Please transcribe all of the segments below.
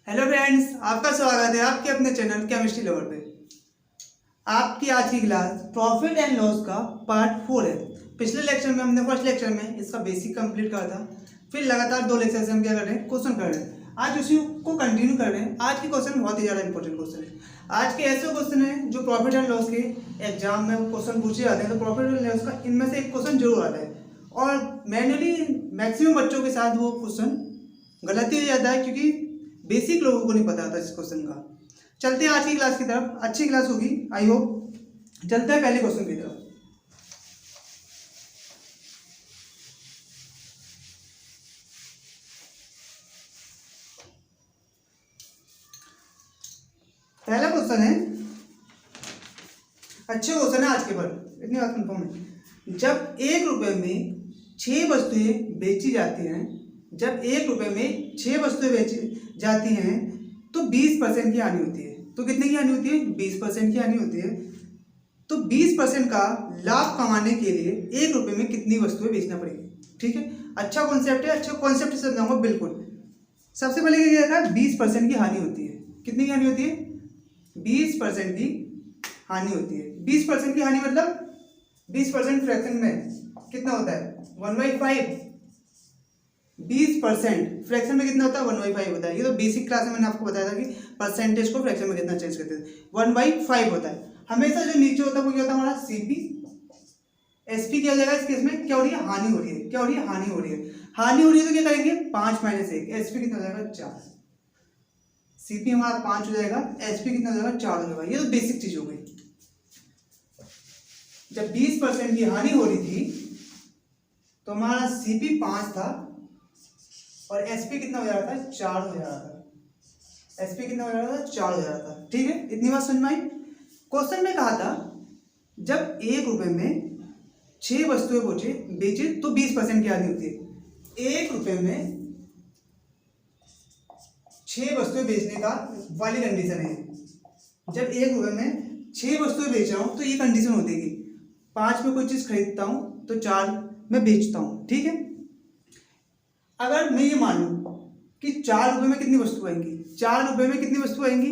Hello friends, आपका स्वागत है आपके अपने चैनल केमिस्ट्री लवर पे। आपकी आज की क्लास प्रॉफिट एंड लॉस का पार्ट 4 है। पिछले लेक्चर में हमने फर्स्ट लेक्चर में इसका बेसिक कंप्लीट करा था। फिर लगातार 2 लेक्चर से हम क्या कर रहे हैं, क्वेश्चन कर रहे हैं। आज उसी को कंटिन्यू कर रहे हैं। आज के क्वेश्चन बहुत ही ज़्यादा इंपॉर्टेंट क्वेश्चन है। आज के ऐसे क्वेश्चन है जो प्रॉफिट एंड लॉस के एग्जाम में क्वेश्चन पूछे जाते हैं, तो प्रॉफिट एंड लॉस का इनमें से एक क्वेश्चन जरूर आता है और मैन्युअली मैक्सिमम बच्चों के साथ वो क्वेश्चन गलती हो जाता है, क्योंकि बेसिक लोगों को नहीं पता था इस क्वेश्चन का। चलते हैं आज की क्लास की तरफ। अच्छी क्लास होगी, आई होप। चलते हैं पहले क्वेश्चन की तरफ। पहला क्वेश्चन है, अच्छे क्वेश्चन है आज के पर, इतनी बात कंफर्म है। जब 1 रुपए में 6 वस्तुएं बेची जाती हैं, जब 1 रुपए में 6 वस्तुएं बेची जाती हैं तो 20% की हानि होती है। तो कितने की हानि होती है? 20% की हानि होती है। तो 20% का लाभ कमाने के लिए 1 रुपए में कितनी वस्तुएं बेचना पड़ेगी? ठीक है, अच्छा कॉन्सेप्ट है, अच्छा कॉन्सेप्ट से समझाऊंगा बिल्कुल। सबसे पहले क्या था, 20% की हानि होती है। कितनी की हानि होती है? 20% की हानि होती है। 20% की हानि मतलब 20% फ्रैक्शन में कितना होता है? 1/5। 20% फ्रैक्शन में कितना होता है? 1/5 होता है। ये तो बेसिक क्लास में मैंने आपको बताया था कि परसेंटेज को फ्रैक्शन में कितना चेंज करते हैं। 1/5 होता है। हमेशा जो नीचे होता है वो क्या होता है हमारा? सीपी। एसपी क्या हो जाएगा इस केस में? क्या हो रही है? हानि हो रही है। क्या हो रही है? हानि हो रही है। हानि हो रही है तो क्या करेंगे? 5 - 1। एसपी कितना हो जाएगा? 4। सीपी हमारा 5 हो जाएगा, एसपी कितना हो जाएगा? 4 हो जाएगा। ये तो बेसिक चीज हो गई। जब 20% की हानि हो रही थी तो हमारा सीपी 5 था और एसपी कितना हो जा रहा था? 4 हो जा रहा था। एसपी कितना हो जा रहा था? 4 हो जा रहा था। ठीक है, इतनी बात समझ में आई। क्वेश्चन में कहा था जब 1 रुपए में 6 वस्तुएं बेचे तो 20% की हानि होती है। 1 रुपए में 6 वस्तुएं बेचने का वाली कंडीशन है। जब 1 रुपए में 6 वस्तुएं बेच रहा हूं तो ये कंडीशन होती है कि 5 में कोई चीज खरीदता हूं तो 4 में बेचता हूं। ठीक है, अगर मैं ये मान लूं कि 4 रुपए में कितनी वस्तु आएंगी? 4 रुपए में कितनी वस्तु आएंगी?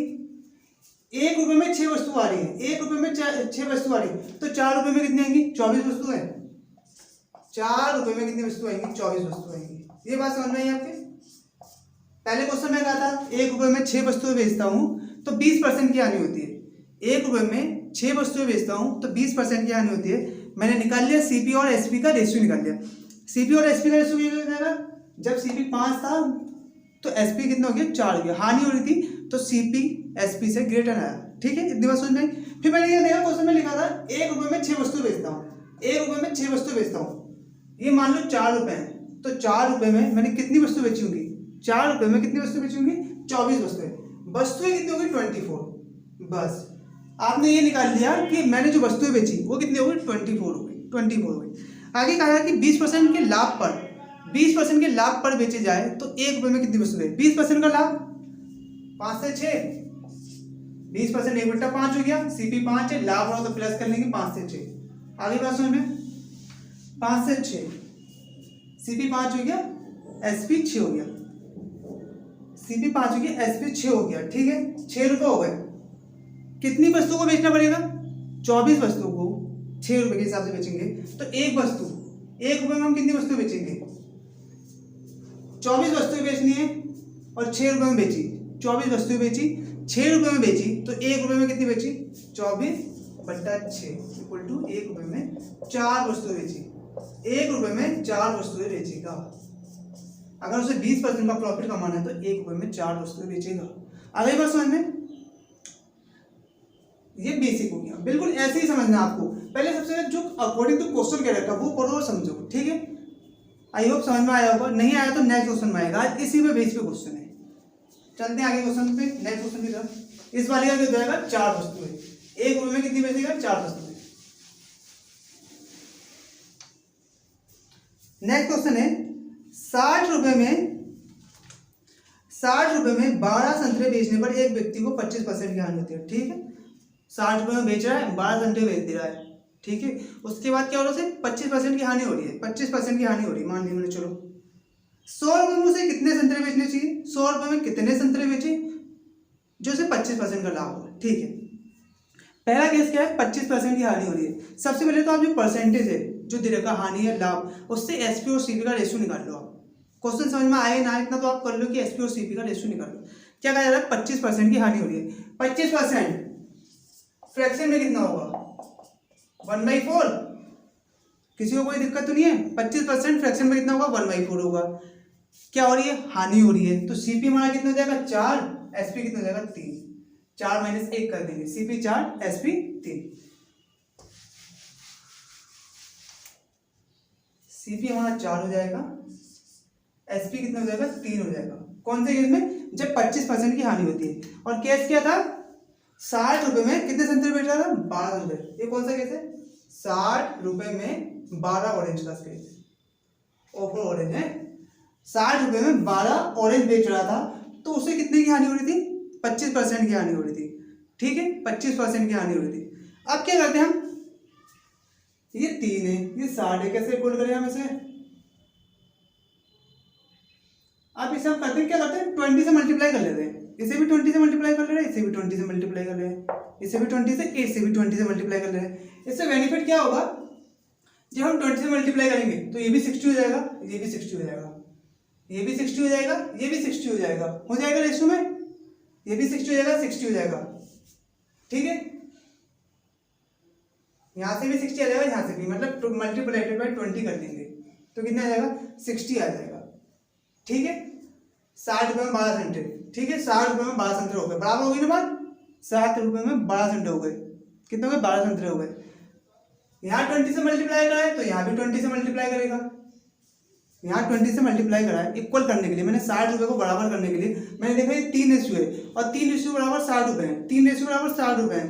1 रुपए में 6 वस्तु आ रही है। 1 रुपए में 6 वस्तु आ रही है तो 4 रुपए में कितनी आएंगी? 24 वस्तु है। 4 रुपए में कितनी वस्तु आएंगी? 24 वस्तु आएंगी। ये बात समझ में आई आपके? पहले क्वेश्चन में कहा था 1 रुपए में 6 वस्तुएं बेचता हूं तो 20% की हानि होती है। 1 रुपए में 6 वस्तुएं बेचता हूं तो 20% की हानि होती है। मैंने निकाल लिया सीपी और एसपी का रेशियो निकाल लिया। सीपी और एसपी का रेशियो क्या हो जाएगा? जब सीपी 5 था तो एसपी कितना हो गया? 4 हो गया। हानि हो रही थी तो सीपी एसपी से ग्रेटर आया। ठीक है, इतनी बात समझ में। फिर मैंने ये देखा क्वेश्चन में लिखा था 1 रुपए में 6 वस्तु बेचता हूँ। 1 रुपए में 6 वस्तु बेचता हूँ। ये मान लो 4 रुपए है तो 4 रुपए में मैंने कितनी वस्तु बेची होंगी? 4 रुपए में कितनी वस्तु बेची होंगी? 24 वस्तुएं। वस्तुएं कितनी होगी? 24। बस आपने ये निकाल लिया कि मैंने जो वस्तुएं बेची वो कितनी होगी? 24 हो गई। 24 हो गई। आगे कहा कि 20% के लाभ पर 20% के लाभ पर बेचे जाए तो 1 रुपए में कितनी वस्तु है? 20% का लाभ 5 से 6। 20% 1/5 हो गया। सीपी 5 है, लाभ हो तो प्लस कर लेंगे 5 से 6। आगे बात समझ में? 5 से 6 सीपी 5 हो गया, एसपी 6 हो गया। सीपी 5 हो गया, एसपी 6 हो गया। ठीक है, 6 रुपए हो गए। कितनी वस्तु को बेचना पड़ेगा? 24 वस्तु को 6 रुपए के हिसाब से बेचेंगे तो एक वस्तु 1 रुपए में हम कितनी वस्तु बेचेंगे? 24 वस्तुएं बेचनी है और 6 रुपए में बेची। 24 वस्तुएं बेची, 6 रुपए में बेची तो 1 रुपए में कितनी बेची? 24/6 इक्वल टू 1 रुपए में 4 वस्तुएं बेची। 1 रुपए में 4 वस्तुएं बेचेगा। अगर उसे 20% का प्रॉफिट कमाना है तो 1 रुपए में 4 वस्तुएं बेचेगा। अगली बात समझ में? ये बेसिक हो गया। बिल्कुल ऐसे ही समझना आपको। पहले सबसे पहले जो अकॉर्डिंग टू क्वेश्चन कह रखा वो पढ़ो और समझो। ठीक है, आई होप समझ में आया होगा। नहीं आया तो नेक्स्ट क्वेश्चन में आएगा। इसी पे बेस पे क्वेश्चन है। चलते हैं आगे क्वेश्चन पे, नेक्स्ट क्वेश्चन की तरफ। इस वाले का क्या जाएगा? 4 वस्तुएं। 1 रुपए में कितनी बेचेगा? 4 वस्तुएं। नेक्स्ट क्वेश्चन है 60 रुपए में 12 संतरे बेचने पर एक व्यक्ति को 25% की हानि होती है। ठीक है, 60 रुपए में बेच रहा है, 12 संतरे बेच दे रहा है। ठीक है, उसके बाद क्या हो रहा है? 25% की हानि हो रही है। 25% की हानि हो रही है, मान ली मैंने। चलो 100 रुपए में उसे कितने संतरे बेचने चाहिए? 100 रुपए में कितने संतरे बेचे? 25% का लाभ होगा। ठीक है, पहला केस क्या है, 25% की हानि हो रही है। सबसे पहले तो आप जो परसेंटेज है, जो दे रखा हानि है लाभ, उससे एसपी और सीपी का रेशियो निकाल लो। आप क्वेश्चन समझ में आए ना इतना तो आप कर लो कि एसपी और सीपी का रेशियो निकाल लो। क्या कहा जा रहा है, 25% की हानि हो रही है। 25% फ्रैक्शन में कितना होगा, 1/4। किसी को कोई दिक्कत तो नहीं है, 25% फ्रैक्शन में कितना होगा, 1/4 होगा। क्या हो रही है, हानि हो रही है। तो सीपी हमारा कितना हो जाएगा, 4, एसपी कितना हो जाएगा, 3। 4 - 1 कर देंगे, सीपी 4 एसपी 3। सीपी हमारा 4 हो जाएगा, एसपी कितना हो जाएगा, 3 हो जाएगा। कौन से केस में, जब 25% की हानि होती है। और केस क्या था, 60 रुपए में कितने संतरे बेच रहा था, 12 संतरे। ये कौन सा केस है, 60 रुपए में 12 ऑरेंज का केस, ऑफर ऑरेंज है। 60 रुपए में 12 ऑरेंज बेच रहा था, तो उसे कितने की हानि हो रही थी, 25% की हानि हो रही थी। ठीक है, 25% की हानि हो रही थी। अब क्या करते हैं हम, ये 3 है, ये 60 है, कैसे कोड करें हम इसे। अब इसे हम करते हैं, क्या करते हैं, 20 से मल्टीप्लाई कर लेते हैं। इसे भी 20 से मल्टीप्लाई कर ले रहे हैं, इसे भी 20 से मल्टीप्लाई कर ले रहे हैं, इसे भी 20 से, इसे भी 20 से मल्टीप्लाई कर ले रहे हैं। इससे बेनिफिट क्या होगा, जब हम 20 से मल्टीप्लाई करेंगे तो ये भी 60 हो जाएगा, ये भी 60 हो जाएगा, ये भी 60 हो जाएगा, ये भी 60 हो जाएगा, हो जाएगा रेशियो में, ये भी 60 हो जाएगा, 60 हो जाएगा। ठीक है, यहाँ से भी 60 आ जाएगा, यहाँ से भी, मतलब मल्टीप्लाइड बाय 20 कर देंगे तो कितना आ जाएगा, 60 आ जाएगा। ठीक है, 60 रुपये में 12 सेंटे। ठीक है, 60 रुपये में 12 संतरे हो गए, बराबर हो गई ना बात, 60 रुपये में 12 संतरे हो गए। कितने हो गए, 12 संतरे हो गए। यहाँ 20 से मल्टीप्लाई करा है तो यहाँ भी 20 से मल्टीप्लाई करेगा। यहाँ 20 से मल्टीप्लाई करा है इक्वल करने के लिए, मैंने 60 रुपये को बराबर करने के लिए मैंने देखा ये 3 रेशियो है, और 3 रेशियो बराबर 60 रुपये है, 3 रेशियो बराबर 60 रुपये है,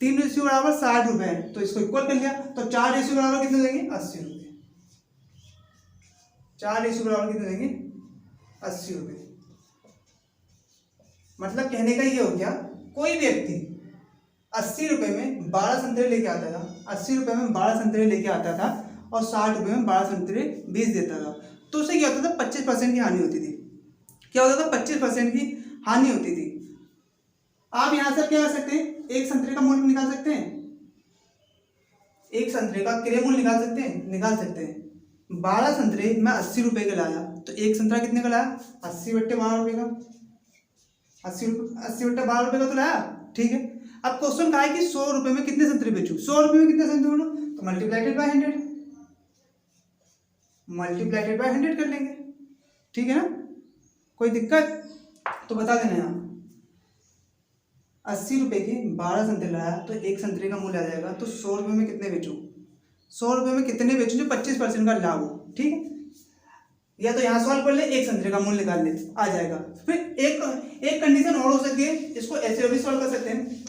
3 रेशियो बराबर 60 रुपये है, तो इसको इक्वल कर लिया। तो 4 रेशियो बराबर कितने देंगे, 80 रुपये। 4 रेशियो बराबर कितने देंगे, 80 रुपये। मतलब कहने का ये हो गया, कोई व्यक्ति 80 रुपये में 12 संतरे लेके आता था, 80 रुपये में 12 संतरे लेके आता था और 60 रुपये में 12 संतरे बेच देता था, तो उसे क्या होता था, 25% की हानि होती थी। क्या होता था, 25% की हानि होती थी। आप यहां से क्या कर सकते हैं, एक संतरे का मूल्य निकाल सकते हैं, एक संतरे का क्रय मूल्य निकाल सकते हैं, निकाल सकते हैं। 12 संतरे मैं 80 रुपये का लाया, तो एक संतरा कितने का लाया, 80/12 रुपये का, 80/12 रुपये का तो लाया। ठीक है, अब क्वेश्चन कहा है कि 100 रुपये में कितने संतरे बेचूं, 100 रुपये में कितने संतरे बेचूं, तो मल्टीप्लाइडेड बाय 100, मल्टीप्लाइडेड बाय 100 कर लेंगे। ठीक है ना, कोई दिक्कत तो बता देना। यहाँ 80 रुपये के 12 संतरे लाया, तो एक संतरे का मूल्य आ जाएगा, तो 100 रुपये में कितने बेचूं, 100 रुपये में कितने बेचूं जो 25% का लाभ हो। ठीक है, या तो यहाँ सॉल्व कर ले, एक संतरे का मूल्य निकाल ले, आ जाएगा। फिर एक कंडीशन और हो सकती है, इसको ऐसे भी सॉल्व कर सकते हैं।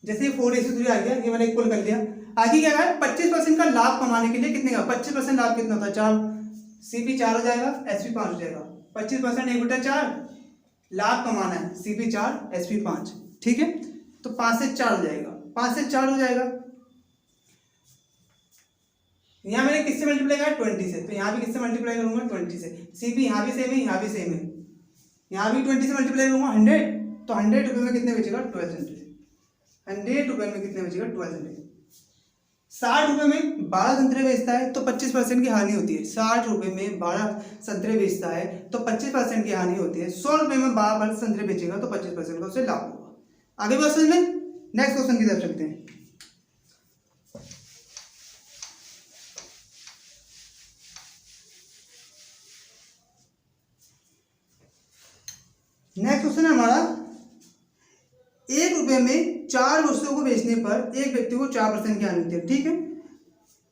जैसे 4:3 आ गया, ये मैंने इक्वल कर लिया। आगे क्या है, 25% का लाभ कमाने के लिए कितने का, 25% लाभ कितना होता है, 4, सीपी 4 हो जाएगा, एसपी 5 हो जाएगा। 25% 1/4 लाभ कमाना है, सीपी 4 एसपी 5। ठीक है, तो 5 से 4 हो जाएगा, 5 से 4 हो जाएगा। यहाँ मैंने किससे मल्टीप्लाई करा, 20 से, तो यहाँ भी किससे मल्टीप्लाई करूंगा, 20 से। सीपी यहाँ भी सेम है, यहाँ भी सेम है, यहाँ भी 20 से मल्टीप्लाई करूंगा 100, तो 100 रुपये में कितने बेचेगा, 1200। 100 रुपये में कितने बेचेगा, 1200। 60 रुपये में 12 संतरे बेचता है तो 25% की हानि होती है। 60 रुपये में 12 संतरे बेचता है तो 25% की हानि होती है। 100 रुपये में 12 संतरे बेचेगा तो 25% का उसे लाभ होगा। आगे क्वेश्चन में, नेक्स्ट क्वेश्चन की तरफ चलते हैं। नेक्स्ट क्वेश्चन है हमारा, 1 रुपये में 4 वस्तुओं को बेचने पर एक व्यक्ति को 4% की हानि होती है। ठीक है,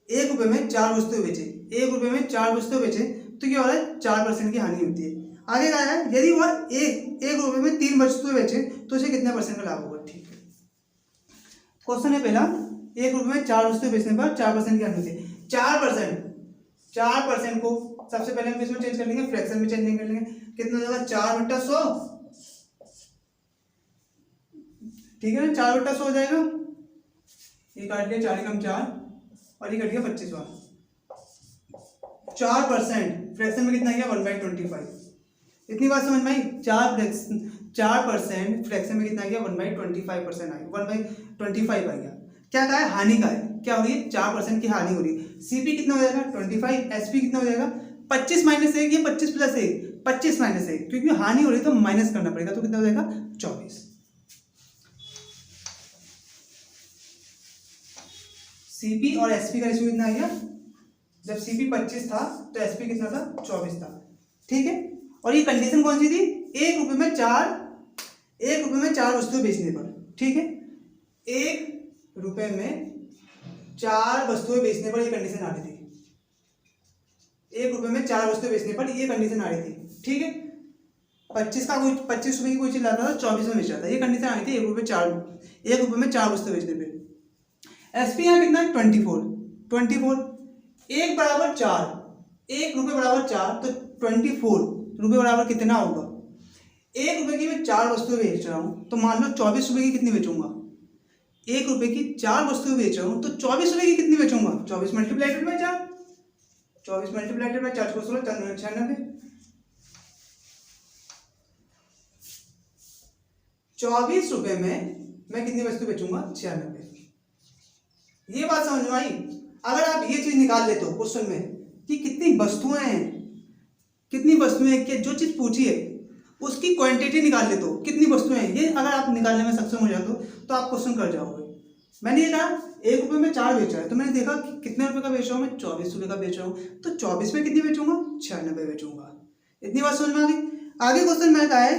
1 रुपये में 4 वस्तुएं बेचे, 1 रुपये में 4 वस्तुएं बेचे तो क्या हो रहा है, 4% की हानि होती है। आगे क्या है, यदि वह एक रुपये में 3 वस्तुएं बेचे तो उसे कितने % का लाभ होगा। ठीक है, क्वेश्चन है पहला, 1 रुपये में 4 वस्तुएं बेचने पर 4% की हानि होती है। 4% को सबसे पहले हम इसमें चेंज कर लेंगे, फ्रैक्शन में चेंज कर लेंगे। कितना हो जाएगा, 4/100। ठीक है ना, 4/100 हो जाएगा। ये काट लिया, 4 × 4 और ये कट गया 25 बार। 4% फ्रैक्शन में कितना गया, 1/25। इतनी बात समझ में आई। 4% फ्रैक्शन में कितना आ गया, 1/25% आ गया, 1/25 आ गया। क्या कहा है, हानि का है, क्या हो रही है, 4% की हानि हो रही है। सीपी कितना हो जाएगा 25, एसपी कितना हो जाएगा 25 माइनस 1, ये 25 प्लस 1, 25 माइनस 1, क्योंकि हानि हो रही है तो माइनस करना पड़ेगा, तो कितना हो जाएगा 24। सीपी और एसपी का रेशियो कितना आ गया, जब सीपी 25 था तो एसपी कितना था, 24 था। ठीक है, और ये कंडीशन कौन सी थी, 1 रुपये में 4 वस्तुएं बेचने पर। ठीक है, 1 रुपये में 4 वस्तुएं बेचने पर ये कंडीशन आ रही थी। 1 रुपये में 4 वस्तुएं बेचने पर ये कंडीशन आ रही थी। ठीक है, 25 रुपये की कोई चीज लाता था, 24 में बेच रहा था, ये कंडीशन आ रही थी 1 रुपये में 4 वस्तुएं बेचने पे। एसपी यहाँ कितना है 24, 1 बराबर 4, 1 रुपये बराबर 4, तो 24 रुपये बराबर कितना होगा, 1 रुपये की मैं 4 वस्तुएं बेच रहा हूँ, तो मान लो 24 रुपये की कितनी बेचूंगा, 1 रुपये की 4 वस्तुएं बेच रहा हूँ तो 24 रुपये की कितनी बेचूंगा, 24 मल्टीप्लाइडेड बाय 4, 24 मल्टीप्लाइडेड बाय 4 16 96, 24 रुपये में मैं कितनी वस्तु बेचूंगा, 96। ये बात समझ में आई। अगर आप ये चीज निकाल लेते हो क्वेश्चन में कि कितनी वस्तुएं हैं, कि जो चीज पूछी है उसकी क्वांटिटी निकाल लेते हो, कितनी वस्तुएं हैं, ये अगर आप निकालने में सक्षम हो जाते हो तो आप क्वेश्चन कर जाओगे। मैंने ये कहा 1 रुपये में 4 बेचा है, तो मैंने देखा कि कितने रुपए का बेच रहा हूँ मैं, 24 रुपये का बेच रहा हूँ, तो 24 में कितनी बेचूंगा, 96 बेचूंगा। इतनी बात समझ में आ गई। आगे क्वेश्चन में कहा है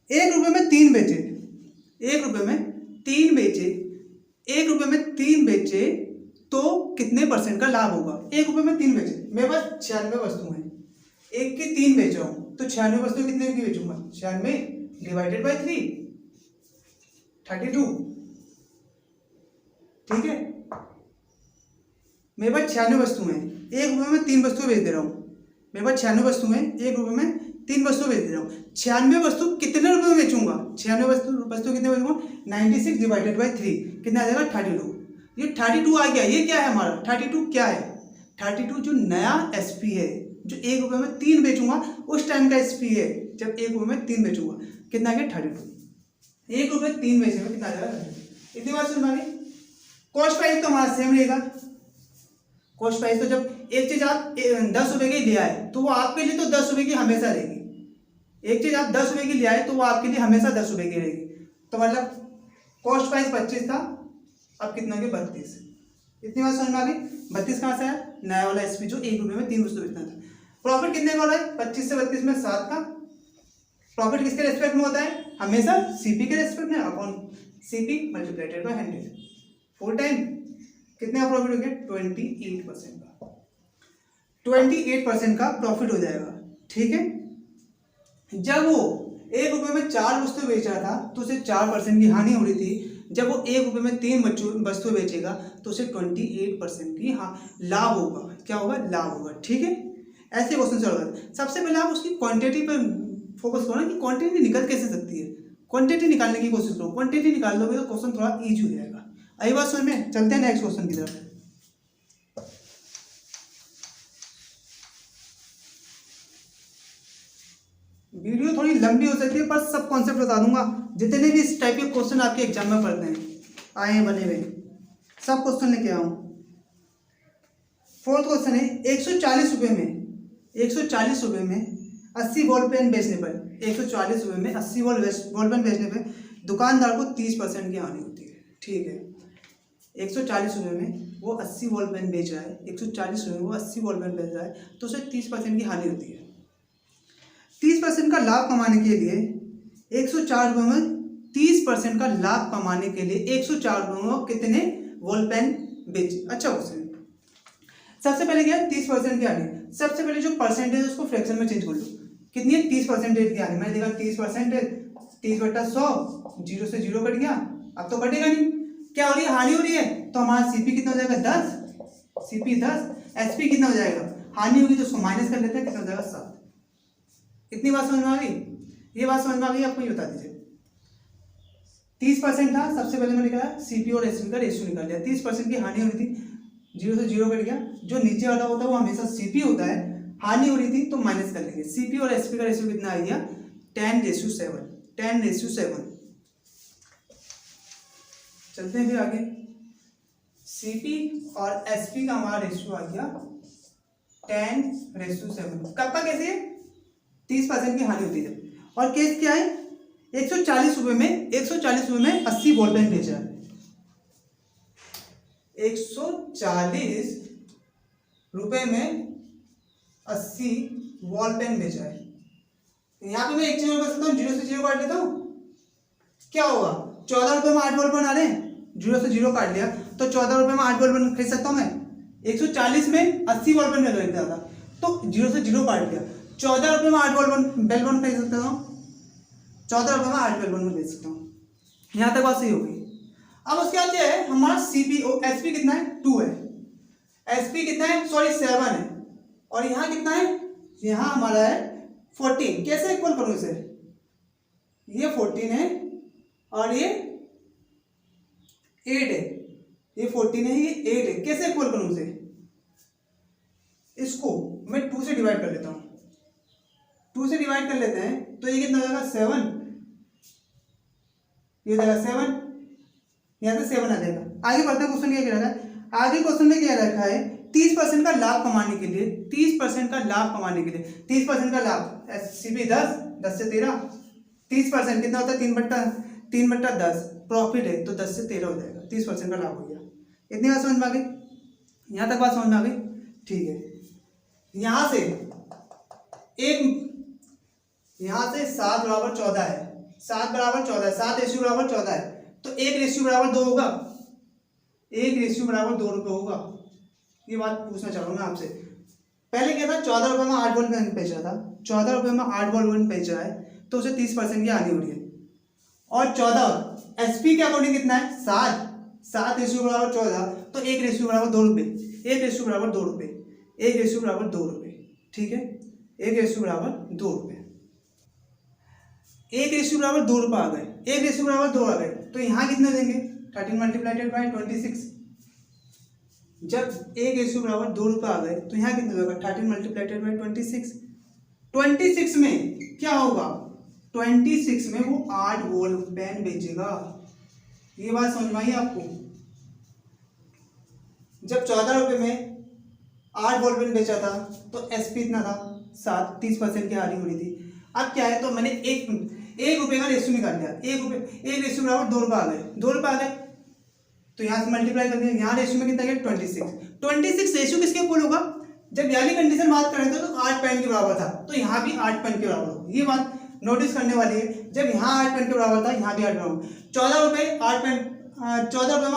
1 रुपये में 3 बेचे, 1 रुपये में 3 बेचे, 1 रुपये में 3 बेचे तो कितने परसेंट का लाभ होगा। 1 रुपये में 3 बेचे, मेरे पास 96 वस्तु हैं, 1 की 3 बेच रहा हूँ, तो 96 वस्तु कितने की बेचूंगा, 96 डिवाइडेड बाय 3, 32। ठीक है, मेरे पास 96 वस्तु हैं, 1 रुपये में 3 वस्तुएं बेच दे रहा हूँ, मेरे पास 96 वस्तु हैं, 1 रुपये में 3 वस्तु बेच दे रहा हूँ। 96 वस्तु कितने रुपए में बेचूंगा, 96 वस्तु कितने बेचूंगा, 96 डिवाइडेड बाय 3 कितना आ जाएगा 32। ये 32 आ गया। ये क्या है हमारा 32, क्या है 32, जो नया एसपी है, जो 1 रुपये में 3 बेचूंगा उस टाइम का एसपी है, जब 1 रुपये में 3 बेचूंगा कितना आ गया 32। 1 रुपये 3 बेचे में कितना आ जाएगा 32। इतनी बात सुन पाएंगे। कॉस्ट प्राइस तो हमारा सेम रहेगा। कॉस्ट प्राइस तो जब एक चीज आप 10 रुपये की ले आए तो वो आपके लिए तो 10 रुपये की हमेशा रहेगी। एक चीज आप 10 रुपये की ले आए तो वो आपके लिए हमेशा 10 रुपये की रहेगी। तो मतलब कॉस्ट प्राइस 25 था, अब कितना हो गया 32। इतनी बात समझ में आ गई। 32 कहाँ से आया, नया वाला एसपी जो 1 रुपये में 3 वस्तु बेचना था। प्रॉफिट कितने का हो रहा है, 25 से 32 में 7 का। प्रॉफिट किसके रेस्पेक्ट में होता है, हमेशा सीपी के रेस्पेक्ट में, अपॉन सीपी मल्टीप्लाइडेड बाय 100। 4 टाइम कितने का प्रॉफिट हो गया 28% का, 28% का प्रॉफिट हो जाएगा। ठीक है, जब वो 1 रुपये में 4 वस्तु बेच रहा था तो उसे 4% की हानि हो रही थी। जब वो 1 रुपये में 3 वस्तु बेचेगा तो उसे 28% की लाभ होगा। क्या होगा, लाभ होगा। ठीक है, ऐसे क्वेश्चन सॉल्व करते। सबसे पहले आप उसकी क्वांटिटी पर फोकस करो ना कि क्वांटिटी निकल कैसे सकती है। क्वांटिटी निकालने की कोशिश करो, क्वांटिटी निकाल लोगे तो क्वेश्चन थोड़ा ईजी हो जाएगा। आई बात समझ में। चलते हैं नेक्स्ट क्वेश्चन की तरफ। वीडियो थोड़ी लंबी हो सकती है पर सब कॉन्सेप्ट बता दूंगा। जितने भी इस टाइप के क्वेश्चन आपके एग्जाम में पढ़ते हैं आए हैं बने हुए, सब क्वेश्चन लेके आऊँ। 4th क्वेश्चन है 140 रुपये में 80 बॉल पेन बेचने पर, 140 रुपये में 80 बॉल पेन बेचने पर दुकानदार को 30% की हानि होती है। ठीक है, 140 रुपये में वो 80 बॉल पेन बेच रहा है, 140 रुपये में वो 80 बॉल पेन बेच रहा है, तो उसे 30% की हानि होती है। 30% का लाभ कमाने के लिए 104 रुपये में 30% का लाभ कमाने के लिए 104 रुपये में कितने बॉल पेन बेचे। अच्छा क्वेश्चन। सबसे पहले क्या है 30% की हानि। सबसे पहले जो परसेंटेज उसको फ्रैक्शन में चेंज कर लो। कितनी है 30% की हानि। मैंने देखा 30%, 30/100, 0 से 0 कट गया, अब तो कटेगा नहीं। क्या हो रही है, हानि हो रही है, तो हमारा सीपी कितना हो जाएगा 10, सीपी 10, एसपी कितना हो जाएगा, हानि होगी तो उसको माइनस कर लेते हैं, कितना हो जाएगा 7। इतनी बात समझ में आ गई। ये बात समझ में आ गई, आपको ये बता दीजिए। 30% था, सबसे पहले मैंने कहा सीपी और एसपी का रेशियो निकाल लिया। 30% की हानि हो रही थी, 0 से 0 कट गया। जो नीचे वाला होता है वो हमेशा सीपी होता है हानि हो रही थी तो माइनस कर लेंगे। सीपी और एसपी का रेशियो कितना आ गया 10:7। 10:7। चलते हैं फिर आगे। सीपी और एसपी का हमारा रेशियो आ गया 10:7। कब का कैसे 30% की हानि होती है। और केस क्या है 140 रुपए में 80 बॉल पेन बेचा है। 140 रुपए में 80 वॉल पेन बेचा है। यहाँ पे मैं एक चीज और कर सकता हूँ, 0 से 0 काट लेता हूँ, क्या होगा 14 रुपए में 8 बॉल पेन आ रहे हैं, 0 से 0 काट लिया तो 14 रुपए में 8 बॉल पेन खरीद सकता हूँ मैं। 140 में 80 बॉल पेन खरीदता था तो 0 से 0 काट लिया, 14 रुपए में 8 बॉल पेन खरीद सकता हूँ, 14 रुपए में 8 बॉल पेन खरीद सकता हूँ। यहाँ तक बात सही होगी। अब उसके बाद क्या है हमारा सीपीओ एसपी कितना है 2 है, एसपी कितना है सॉरी 7 है, और यहाँ कितना है यहाँ हमारा है 14। कैसे इक्वल करूँ इसे, ये 14 है और ये 8 है, ये 14 है ये 8 है, कैसे इक्वल करूँ इसे, इसको मैं 2 से डिवाइड कर लेता हूँ। 2 से डिवाइड कर लेते हैं तो ये कितना हो जाएगा 7, ये हो जाएगा 7, यहाँ से 7 आ जाएगा। आगे बढ़ते हैं, क्वेश्चन क्या कह रखा है, आगे क्वेश्चन में क्या रखा है 30% का लाभ कमाने के लिए, 30% का लाभ कमाने के लिए, 30% का लाभ सीपी 10 से 13, 30% कितना होता है 3/10 प्रॉफिट है तो 10 से 13 हो जाएगा, 30% का लाभ हो गया। इतनी बात समझ में आ गई, यहाँ तक बात समझ में आ गई, ठीक है। यहाँ से 7 बराबर 14 है, 7 बराबर 14, 7 रेशियो बराबर 14 है तो 1 रेशियो बराबर 2 होगा, 1 रेशियो बराबर 2 रुपये होगा। ये बात पूछना चाह रहा हूँ मैं आपसे। पहले क्या था 14 रुपये में 8 बॉल पेन बेचा था, 14 रुपये में 8 बॉल पेन बेचा है तो उसे 30% की हानि हो रही है। और 14 एसपी के अकॉर्डिंग कितना है 7 रेशियो बराबर 14 तो 1 रेशियो बराबर 2 रुपये, 1 रेशियो बराबर 2 रुपये, 1 रेशियो बराबर 2 रुपये, ठीक है, 1 रेशियो बराबर 2 रुपये, 1 रेशियो बराबर 2 रुपये आ गए, 1 रेशियो बराबर 2 आ गए तो यहाँ कितने देंगे 13 मल्टीप्लाइडेड बाय 26। जब 1 रेशियो बराबर 2 रुपये आ गए तो यहाँ कितना होगा 13 मल्टीप्लाइडेड बाय 26। 26 में क्या होगा 26 में वो 8 बॉल पेन बेचेगा। ये बात समझ में आई आपको। जब 14 रुपये में 8 बॉल पेन बेचा था तो एसपी इतना था 7, 30% की हानि हो रही थी। अब क्या है तो मैंने एक रुपये का रेशियो निकाल लिया, 1 रेशियो बराबर 2 रुपये आ गए, 2 रुपये आ गए तो यहाँ से मल्टीप्लाई कर दिया, यहाँ रेशियो में कितना गया 26 रेशियो किसके इक्वल होगा, जब वाली कंडीशन बात कर रहे थे तो 8 पेन के बराबर था तो यहाँ भी 8 पेन के बराबर होगा। ये बात नोटिस करने वाली है, जब यहाँ 8 पेन के बराबर था यहाँ भी 8 बराबर। 14 रुपये में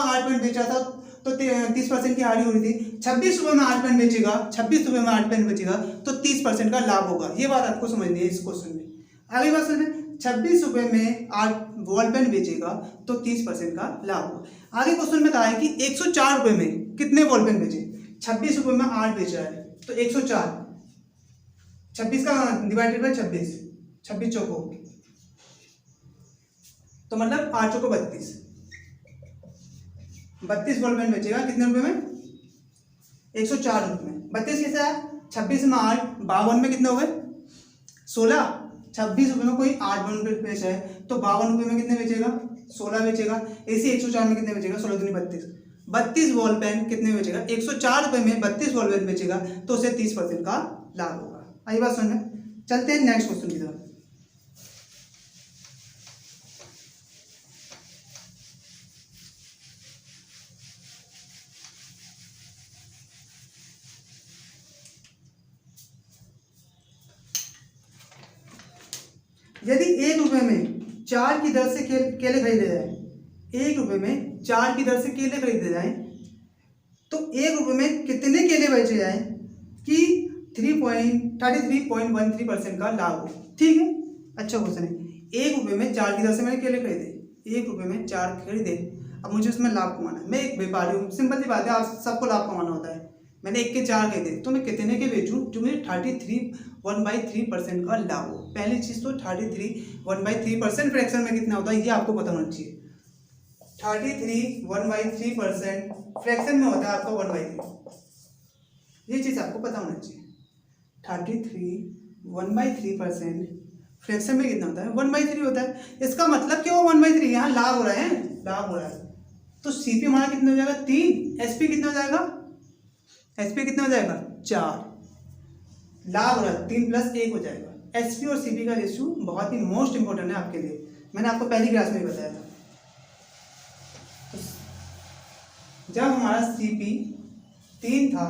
8 पेन बेचा था तो 30% की हानि हो रही थी। 26 रुपये में 8 पेन बेचेगा, 26 रुपये में 8 पेन बेचेगा तो 30% का लाभ होगा। ये बात आपको समझनी है इस क्वेश्चन में। आगे बात सुनिए, 26 रुपये में 8 बॉल पेन बेचेगा तो 30% का लाभ होगा। आगे क्वेश्चन में कहा है कि 104 रुपये में कितने बॉल पेन बेचे, 26 रुपये में 8 बेचा है तो 104, 26 का डिवाइडेड बाय 26 चौको तो मतलब 8 चौको 32 बॉल पेन बेचेगा कितने रुपए में 104 रुपये में। 32 कैसे आया 26 में 8 52 में कितने हो गए 16। 26 रुपये में कोई 8 बॉल पेन बेचा है तो 52 रुपये में कितने बेचेगा 16 बेचेगा। ऐसे 104 में कितने बेचेगा 16 दूनी 32 बॉल पेन कितने में बेचेगा 104 रुपये में 32 बॉल पेन बेचेगा तो उसे 30% का लाभ होगा। आई बात समझ में। चलते हैं नेक्स्ट क्वेश्चन की तरफ। यदि 1 रुपये में 4 की दर से केले खरीदे जाए, 1 रुपये में 4 की दर से केले खरीदे जाए तो 1 रुपये में कितने केले बेचे जाए कि 33.13% का लाभ हो। ठीक है, अच्छा क्वेश्चन है। 1 रुपये में 4 की दर से मैंने केले खरीदे, 1 रुपये में 4 खरीदे, अब मुझे उसमें लाभ कमाना है। मैं एक व्यापारी हूँ, सिंपल सी बात है, आप सबको लाभ कमाना होता है। मैंने 1 के 4 खरीदे तो मैं कितने के बेचूँ जो मुझे 1/3% का लाभ हो। पहली चीज़ तो 1/3% फ्रैक्शन में कितना होता है ये आपको पता होना चाहिए। 1/3% फ्रैक्शन में होता है आपका 1/3, ये चीज़ आपको पता होना चाहिए। 33 1/3%। फ्रैक्शन में कितना होता है? 1/3 होता है। इसका मतलब कि वो 1/3 यहाँ लाभ हो रहा है, लाभ हो रहा है। तो सीपी हमारा कितना हो जाएगा? 3। एसपी कितना हो जाएगा? एसपी कितना हो जाएगा? 4। लाभ हो रहा है 3 + 1 हो जाएगा। एसपी और सीपी का रेशियो बहुत ही मोस्ट इंपॉर्टेंट है आपके लिए, मैंने आपको पहली क्लास में ही बताया था। जब हमारा सीपी 3 था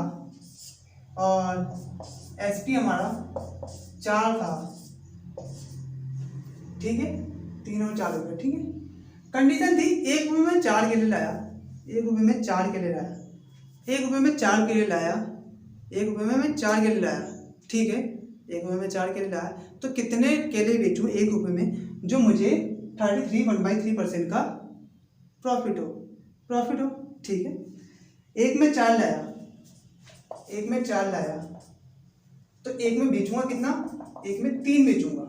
और एसपी हमारा 4 था, ठीक है, 3 और 4 हो गया, ठीक है। कंडीशन थी 1 रुपये में 4 केले लाया, 1 रुपये में 4 केले लाया, 1 रुपये में 4 केले लाया, 1 रुपये में मैं 4 केले लाया, ठीक है। 1 रुपये में 4 केले लाया तो कितने केले बेचूं 1 रुपये में, जो मुझे 33 1/3% का प्रॉफिट हो, ठीक है। एक में 4 लाया, तो एक में बेचूंगा कितना? एक में 3 बेचूंगा,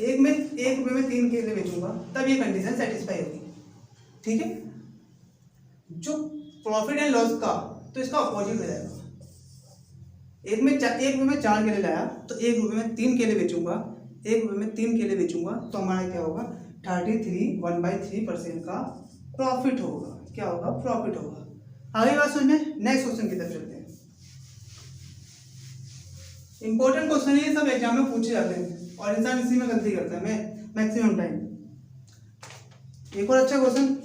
एक में 1 रुपये में 3 केले बेचूंगा, तब ये कंडीशन सेटिस्फाई होगी, ठीक है। जो प्रॉफिट एंड लॉस का, तो इसका अपोजिट हो जाएगा। 1 रुपये में 4 केले लाया तो 1 रुपये में 3 केले बेचूंगा, 1 रुपये में 3 केले बेचूंगा, तो हमारा क्या होगा? 33 1/3% का प्रॉफिट होगा। क्या होगा? प्रॉफिट होगा। आगे बात समझ में। नेक्स्ट क्वेश्चन की तरफ चलते हैं। इंपॉर्टेंट क्वेश्चन है, ये सब एग्जाम में पूछे जाते हैं और इंसान इसी में गलती करता है मैक्सिमम टाइम। एक और अच्छा क्वेश्चन,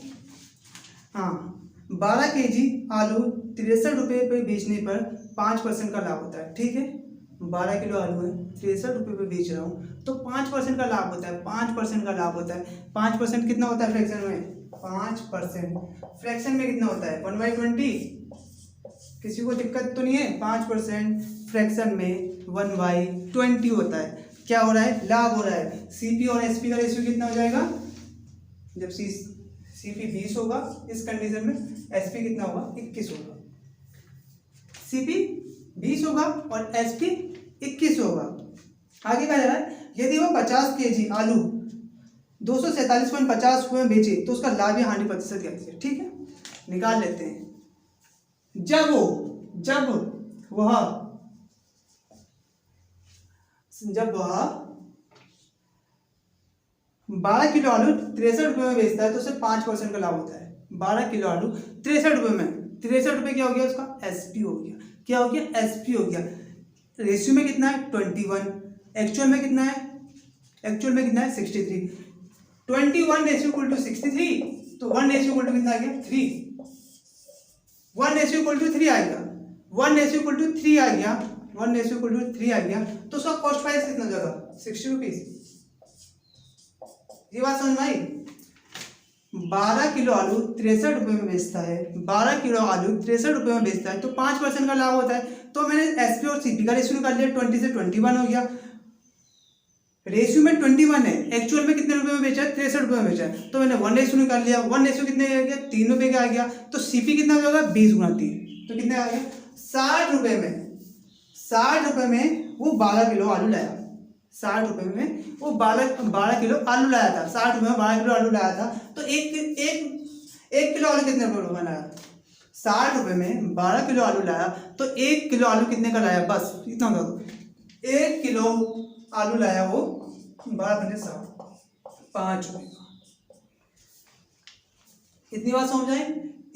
हाँ, 12 kg आलू 63 रुपये पे बेचने पर 5% का लाभ होता है, ठीक है। 12 किलो आलू है, 63 रुपये पे बेच रहा हूँ, तो 5% का लाभ होता है, 5% का लाभ होता है। 5% कितना होता है फ्रैक्शन में? 5% फ्रैक्शन में कितना होता है? 1/20। किसी को दिक्कत तो नहीं है? 5% फ्रैक्शन में 1/20 होता है। क्या हो रहा है? लाभ हो रहा है। सीपी और एसपी का रेशियो कितना हो जाएगा? जब सीपी 20 होगा इस कंडीशन में, एसपी कितना होगा? 21 होगा। सीपी 20 होगा और एसपी 21 होगा। आगे क्या जा रहा है? यदि वो 50 kg आलू 247.50 रुपये में बेचे तो उसका लाभ या हानि प्रतिशत क्या है, ठीक है, निकाल लेते हैं। जब वह 12 किलो आलू 63 रुपये में बेचता है तो उसे 5% का लाभ होता है। 12 किलो आलू 63 रुपये में, 63 रुपये क्या हो गया? उसका एसपी हो गया। क्या हो गया? एसपी हो गया। रेशियो में कितना है? 21। एक्चुअल में कितना है? 63। 21:63, तो 1:3 कितना आ गया? 3। 1:3 आ गया, 1:3 आ गया, 1:3 आ गया, तो उसका कॉस्ट प्राइस कितना हो जाएगा? 60 रुपीज। ये बात समझ में आई? 12 किलो आलू 63 रुपये में बेचता है, 12 किलो आलू 63 रुपये में बेचता है, तो 5% का लाभ होता है। तो मैंने एसपी और सीपी का रेशियो निकाल लिया, 20 से 21 हो गया। रेशियो में 21 है, एक्चुअल में कितने रुपए में बेचा है? 63 रुपये में बेचा है, तो मैंने 1:3 निकाल लिया। 1:3 कितने का गया? 3 रुपये का आ गया। तो सीपी कितना होगा? 20 गुना 3, तो कितने आ गया? 60 रुपये में। 60 रुपये में वो 12 किलो आलू लाया, 60 रुपये में वो 12 किलो आलू लाया था। 60 रुपये में 12 किलो आलू लाया था, तो एक किलो आलू कितने रुपये में लाया? 60 रुपये में 12 किलो आलू लाया, तो 1 किलो आलू कितने का लाया? बस इतना बता दो। 1 किलो आलू लाया वो 5 रुपये का। इतनी बात समझ आए?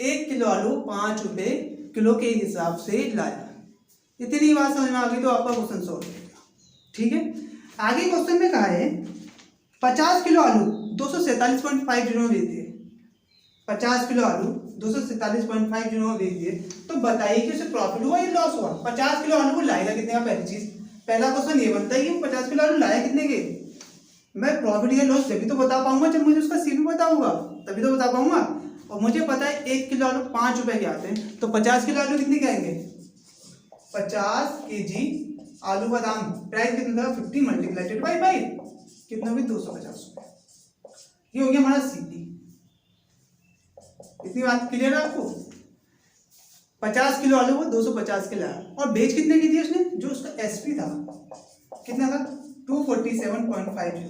1 किलो आलू 5 रुपये किलो के हिसाब से लाया। इतनी बात समझ में आ गई तो आपका क्वेश्चन सॉल्व हो गया, ठीक है। आगे क्वेश्चन में कहा है 50 किलो आलू 247.50 में बेच दिए। 50 किलो आलू 247.50 में बेच दिए, तो बताइए कि उसे प्रॉफिट हुआ या लॉस हुआ? 50 किलो आलू वो लाएगा कितने का? पहली चीज, पहला क्वेश्चन ये बनता है कि 50 किलो आलू लाया कितने के। मैं प्रॉफिट या लॉस जब भी तो बता पाऊंगा जब मुझे उसका सीपी पता होगा, तभी तो बता पाऊंगा। और मुझे पता है 1 किलो आलू 5 रुपए के आते हैं, तो 50 किलो आलू कितने के आएंगे? 50 kg आलू बादाम प्राइस कितना था? 50 × 5 कितना भी 250 रुपये। ये हो गया हमारा सीपी। इतनी बात क्लियर है आपको? 50 किलो आलू वो 250 के लाया, और बेच कितने की थी उसने? जो उसका एसपी था कितना था? 247.50।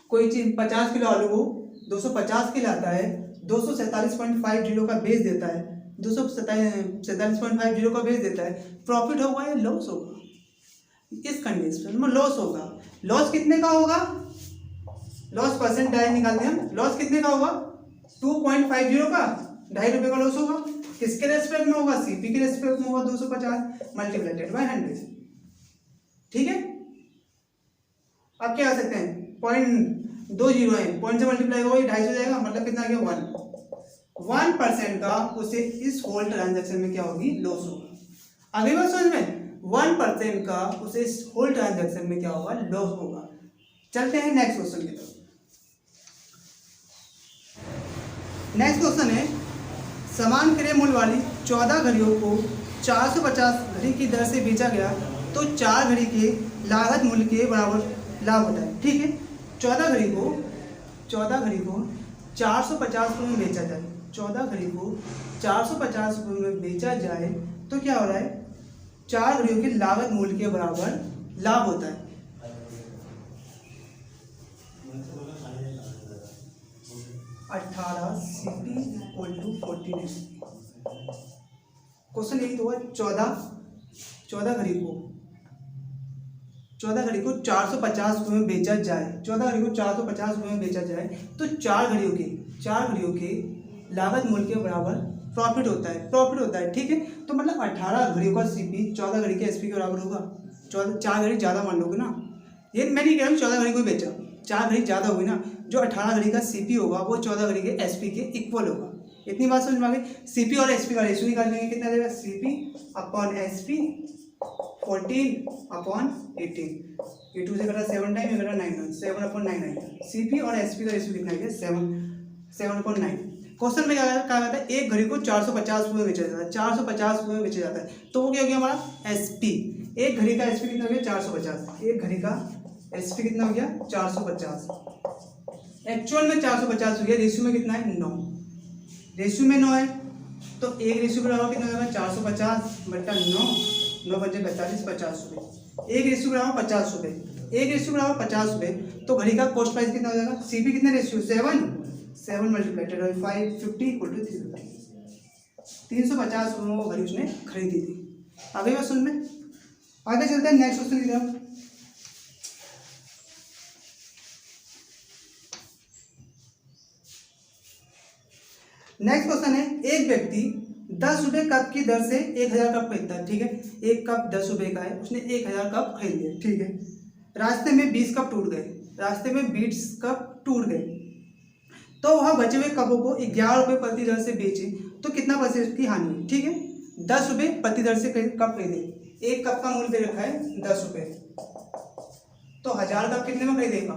कोई चीज 50 किलो आलू वो 250 के लाता है, 247.50 का बेच देता है, 247.50 का बेच देता है, प्रॉफिट होगा या लॉस होगा? इस कंडीशन में लॉस होगा। लॉस कितने का होगा? लॉस परसेंट डायरेक्ट निकालते हैं हम। लॉस कितने का होगा? 2.50 का, ₹2.5 का लॉस होगा। किसके रेस्पेक्ट में होगा? सीपी के रेस्पेक्ट में होगा। 250 मल्टीप्लाइड बाय 100। ठीक है, अब क्या कर सकते हैं? 0.20 है, पॉइंट से मल्टीप्लाई होगा, 250 हो जाएगा, मतलब कितना आ गया? 1% का उसे इस होल ट्रांजैक्शन में क्या होगी? लॉस होगा। अगली बात समझ में, 1% का उसे इस होल ट्रांजैक्शन में क्या होगा? लॉस होगा। चलते हैं नेक्स्ट क्वेश्चन की तरफ। नेक्स्ट क्वेश्चन है, समान क्रय मूल्य वाली 14 घड़ियों को 450 घड़ी की दर से बेचा गया तो 4 घड़ी के लागत मूल्य के बराबर लाभ होता है। ठीक है, 14 घड़ी को 450 रुपये में बेचा जाए, 14 घड़ी को 450 रुपये में बेचा जाए तो क्या हो रहा है? 4 घड़ियों की लागत मूल्य के बराबर लाभ होता है। CP = 14 क्वेश्चन एक तो है 14 घड़ी को 450 रुपये में बेचा जाए, 14 घड़ी को 450 रुपये में बेचा जाए तो 4 घड़ियों के लागत मूल्य के बराबर प्रॉफिट होता है। ठीक है, तो मतलब 18 घड़ियों का सीपी 14 घड़ी के एसपी के बराबर होगा। 4 घड़ी ज़्यादा मान लोगे ना, ये मैं नहीं कह रहा हूँ 14 घड़ी को बेचा, 4 घड़ी ज़्यादा होगी ना, जो 18 घड़ी का सीपी होगा वो 14 घड़ी के एसपी के इक्वल होगा। इतनी बात समझ में आ गई। सीपी और एसपी का रेशियो निकाल लेंगे, कितना देगा? CP upon SP 14/18। ये 2 से कटा 7 टाइम, ये कटा 9, 7/9 आएगा। सीपी और एसपी का रेशियो कितना है? 7/9। क्वेश्चन में क्या कहता है? एक घड़ी को 450 रुपये में बेचा जाता है, 450 रुपये में बेचा जाता है, तो वो क्या हो गया हमारा? एसपी। एक घड़ी का एसपी कितना हो गया? 450। एक घड़ी का एसपी कितना हो गया? 450। एक्चुअल में 450 हो गया, रेशियो में कितना है? 9। रेशियो में 9 है तो एक रेशियो बराबर कितना होगा? 450/9, 9 × 45, 50 रुपये। एक रेशियो बराबर 50 रुपये, एक रेशियो बराबर 50 रुपये, तो घड़ी का कॉस्ट प्राइस कितना हो जाएगा? सीपी कितना रेशियो? 7 multiplied by 5, 50 = 350। 350 रुपये वो घड़ी उसने खरीदी थी। आगे बात सुन में, आगे चलते हैं नेक्स्ट क्वेश्चन की तरफ। नेक्स्ट क्वेश्चन है, एक व्यक्ति 10 रुपये कप की दर से 1000 कप खरीदता है। ठीक है, एक कप 10 रुपये का है, उसने 1000 कप खरीद लिया। ठीक है, रास्ते में 20 कप टूट गए, तो वह बचे हुए कपों को 11 रुपये प्रति दर से बेचे तो कितना % की हानि हुई? ठीक है, 10 रुपये प्रति दर से कप खरीदे, एक कप का मूल्य दे रखा है 10 रुपये, तो 1000 कप कितने में खरीदेगा?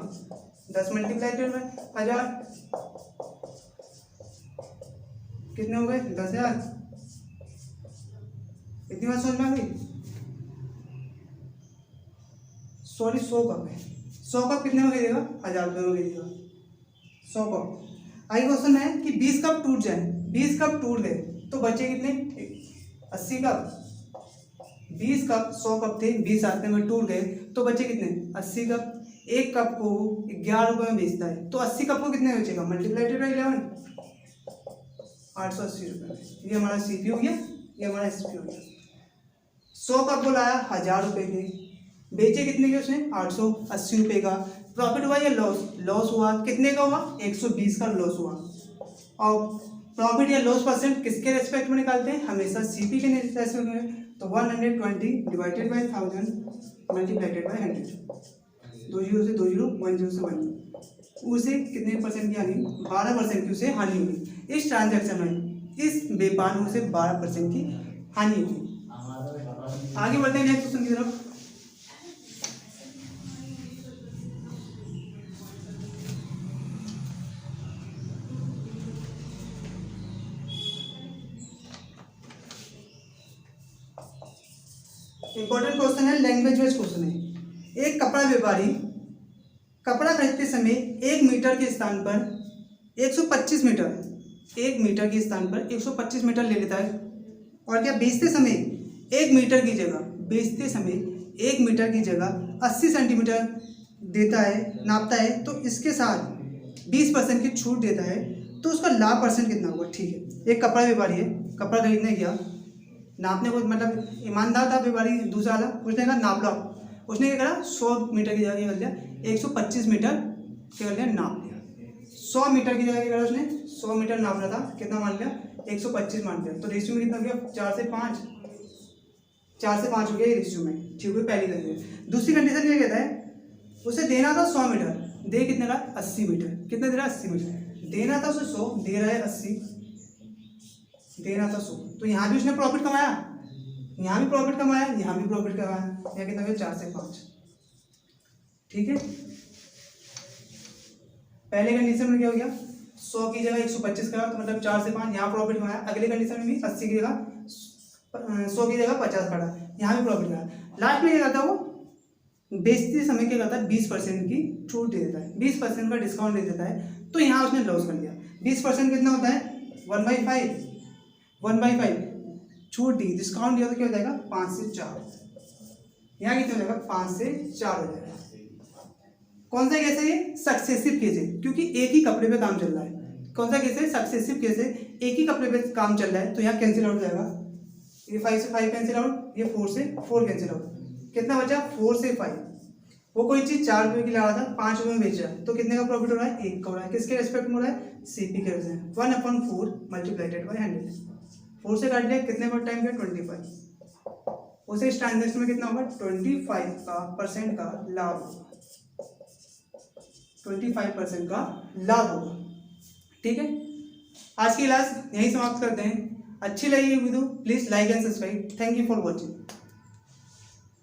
10 मल्टीप्लाइड बाय 1000 कितने हो गए? 10,000। इतनी बात समझ में आ गई? सॉरी, 100 कप है। 100 कप कितने में खरीदेगा? 1000 रुपये में खरीदेगा 100 कप। आगे क्वेश्चन है कि 20 कप टूट जाए, 20 कप टूट गए तो बचे कितने? 80 कप। 20 कप 100 कप थे, 20 रास्ते में टूट गए तो बचे कितने? 80 कप। एक कप को 11 रुपये में बेचता है तो 80 कप को कितने बचेगा? मल्टीप्लाइड बाय 11, 880 रुपये में। ये हमारा सीपी हो गया, ये हमारा एसपी हो गया। 100 कप को लाया 1000 रुपये के, बेचे कितने के उसने? 880 रुपये का। प्रॉफिट हुआ या लॉस? लॉस हुआ। कितने का हुआ? 120 का लॉस हुआ। और प्रॉफिट या लॉस परसेंट किसके रेस्पेक्ट में निकालते हैं? हमेशा सीपी के रेस्पेक्ट में। तो 120 डिवाइडेड बाय 1000 मल्टीप्लाइड बाय 100। 2 0 से 2 0, 1 0 से 1 0, उसे कितने % की हानि? 12% की उसे हानि हुई। इस ट्रांजैक्शन में, इस व्यापार में उसे 12% की हानि हुई। आगे बढ़ते हैं नेक्स्ट क्वेश्चन की तरफ। इंपॉर्टेंट क्वेश्चन है, लैंग्वेज वाइज क्वेश्चन है। एक कपड़ा व्यापारी कपड़ा खरीदते समय 1 मीटर के स्थान पर 125 मीटर, 1 मीटर के स्थान पर 125 मीटर ले लेता है, और क्या बेचते समय 1 मीटर की जगह 80 सेंटीमीटर देता है, नापता है, तो इसके साथ 20% की छूट देता है तो उसका लाभ परसेंट कितना होगा। ठीक है, एक कपड़ा व्यापारी है, कपड़ा खरीदने गया, नापने को मतलब ईमानदार था व्यापारी, दूसरा वाला उसने कहा नाप लो। उसने क्या करा, 100 मीटर की जगह क्या कर लिया, 125 मीटर क्या कर लिया, नाप लिया। 100 मीटर की जगह क्या करा उसने, 100 मीटर नाप रहा था, कितना मान लिया, 125 मान लिया। तो रेशियो में कितना हो गया, 4 से 5 हो गया ये रेशियो में। ठीक है, पहली कंडीशन। दूसरी कंडीशन क्या कहता है, उसे देना था 100 मीटर, दे कितने रहा, 80 मीटर। कितना दे रहा, 80 मीटर। देना था उसे 100, दे रहा है 80, देना था 100। तो यहाँ भी उसने प्रॉफिट कमाया, यहाँ भी प्रॉफिट कमाया, यहाँ भी प्रॉफिट कमाया। यहाँ कितना हो गया, 4 से 5। ठीक है, पहले कंडीशन में क्या हो गया, 100 की जगह 125 करा, तो मतलब 4 से 5, यहाँ प्रॉफिट कमाया। अगले कंडीशन में भी 80 की जगह 100 की जगह 50 करा, यहाँ भी प्रॉफिट करा। लास्ट में क्या करता है, वो बेचते समय क्या करता है, 20% की छूट दे देता है, 20% का डिस्काउंट दे देता है। तो यहाँ उसने लॉस कर लिया। 20% कितना होता है, 1/5 छूट दी, डिस्काउंट दिया तो क्या हो जाएगा, 5 से 4। यहाँ कितना हो जाएगा, 5 से 4 हो जाएगा। कौन सा केस है ये, सक्सेसिव केस है, क्योंकि एक ही कपड़े पे काम चल रहा है। कौन सा केस है, सक्सेसिव केस है, एक ही कपड़े पे काम चल रहा है। तो यहाँ कैंसिल आउट हो जाएगा, ये 5 से 5 कैंसिल आउट, ये 4 से 4 कैंसिल आउट। कितना बचा, 4 से 5। वो कोई चीज 4 रुपये की लगा था, 5 रुपये में बेच रहा है, तो कितने का प्रॉफिट हो रहा है, 1 का हो रहा है। किसके रेस्पेक्ट में हो रहा है, सीपी के रेस्पेक्ट। 1/4 मल्टीप्लाइडेड बाय 100, 4 से काट लिया, कितने पर टाइम का, 25। उसे इस ट्रांजेक्शन में कितना होगा, 25% का लाभ होगा, 25% का लाभ होगा। ठीक है, आज की क्लास यहीं समाप्त करते हैं। अच्छी लगी video, please like and subscribe. Thank you for watching.